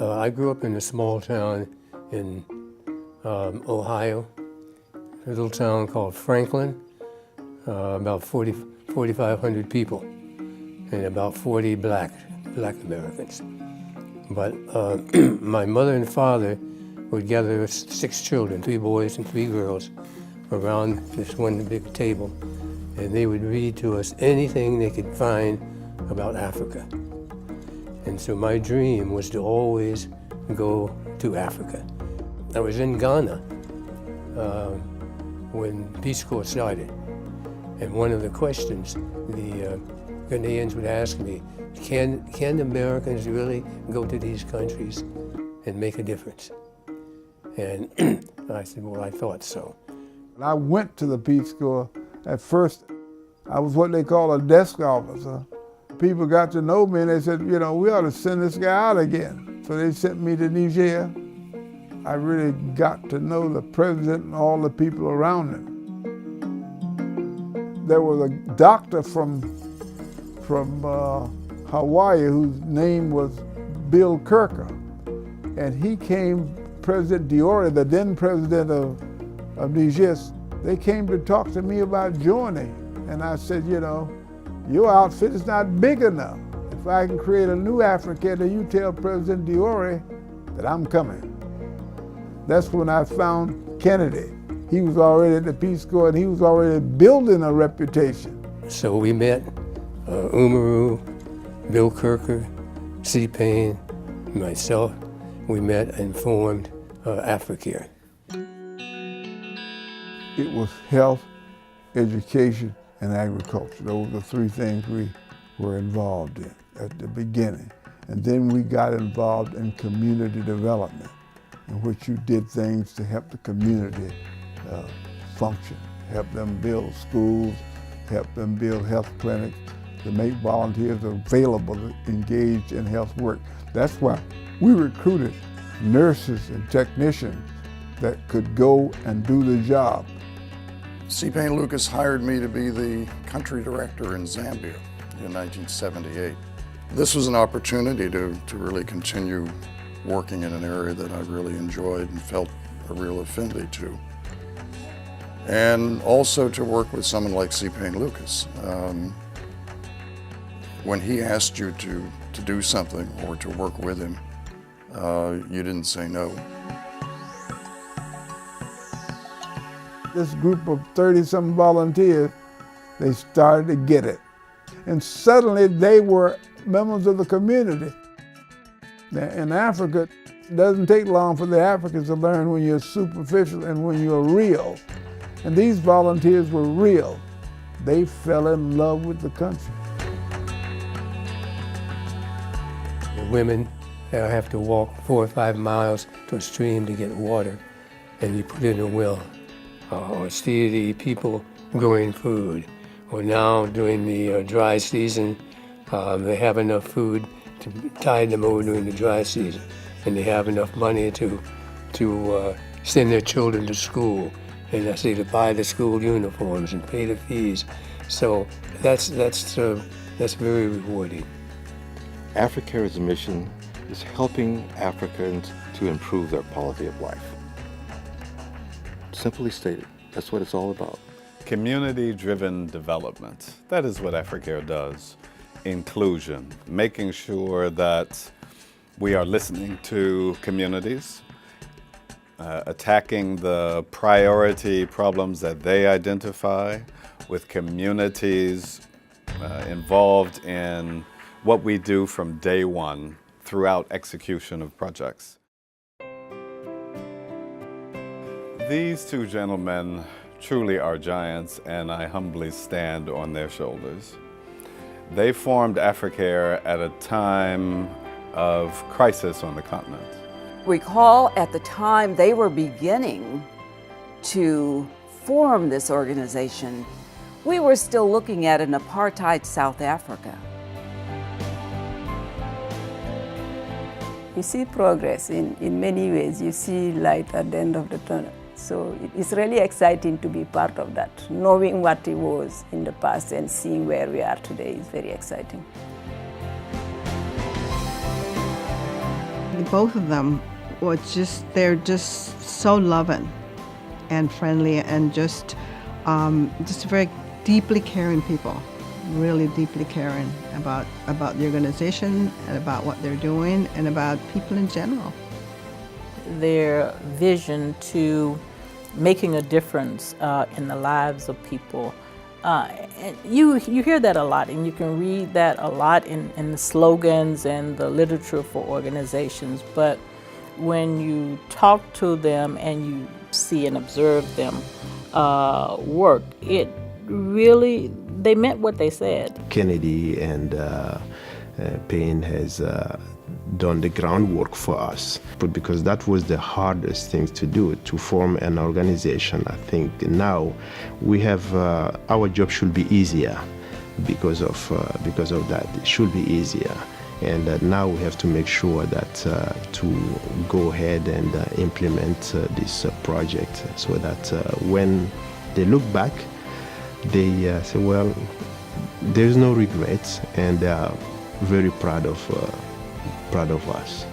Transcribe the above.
I grew up in a small town in Ohio, a little town called Franklin, about 4,500 people, and about 40 black Americans. But my mother and father would gather 6 children, 3 boys and 3 girls, around this one big table, and they would read to us anything they could find about Africa. And so my dream was to always go to Africa. I was in Ghana when Peace Corps started, and one of the questions the Ghanaians would ask me, can Americans really go to these countries and make a difference? And I said, well, I thought so. When I went to the Peace Corps, at first I was what they call a desk officer. People got to know me and they said, we ought to send this guy out again. So they sent me to Niger. I really got to know the president and all the people around him. There was a doctor from Hawaii whose name was Bill Kirker. And he came, President Diore, the then president of Niger, they came to talk to me about joining. And I said, your outfit is not big enough. If I can create a new Africare, then you tell President Diore that I'm coming. That's when I found Kennedy. He was already at the Peace Corps and he was already building a reputation. So we met Umaru, Bill Kirker, C. Payne, myself. We met and formed Africare. It was health, education, and agriculture. Those were the 3 things we were involved in at the beginning. And then we got involved in community development, in which you did things to help the community function, help them build schools, help them build health clinics, to make volunteers available to engage in health work. That's why we recruited nurses and technicians that could go and do the job. C. Payne Lucas hired me to be the country director in Zambia in 1978. This was an opportunity to really continue working in an area that I really enjoyed and felt a real affinity to. And also to work with someone like C. Payne Lucas. When he asked you to do something or to work with him, you didn't say no. This group of 30-some volunteers, they started to get it. And suddenly they were members of the community. Now, in Africa, it doesn't take long for the Africans to learn when you're superficial and when you're real. And these volunteers were real. They fell in love with the country. The women have to walk 4 or 5 miles to a stream to get water, and you put in a well. Or see the people growing food. Or now during the dry season, they have enough food to tide them over during the dry season, and they have enough money to send their children to school, and I say to buy the school uniforms and pay the fees. So that's very rewarding. Africare's mission is helping Africans to improve their quality of life. Simply stated, that's what it's all about. Community-driven development. That is what Africare does. Inclusion, making sure that we are listening to communities, attacking the priority problems that they identify, with communities involved in what we do from day one throughout execution of projects. These 2 gentlemen truly are giants, and I humbly stand on their shoulders. They formed Africare at a time of crisis on the continent. Recall at the time they were beginning to form this organization, we were still looking at an apartheid South Africa. You see progress in many ways. You see light at the end of the tunnel. So it's really exciting to be part of that. Knowing what it was in the past and seeing where we are today is very exciting. both of them were they're just so loving and friendly and just very deeply caring people, really deeply caring about the organization and about what they're doing and about people in general. Their vision to making a difference in the lives of people. And you hear that a lot, and you can read that a lot in the slogans and the literature for organizations. But when you talk to them and you see and observe them work, it really, they meant what they said. Kennedy and Payne has done the groundwork for us, but because that was the hardest thing to do, to form an organization. I think now we have our job should be easier because of that. It should be easier, and now we have to make sure that to go ahead and implement this project, so that when they look back, they say, well, there's no regrets, and they are very proud of us.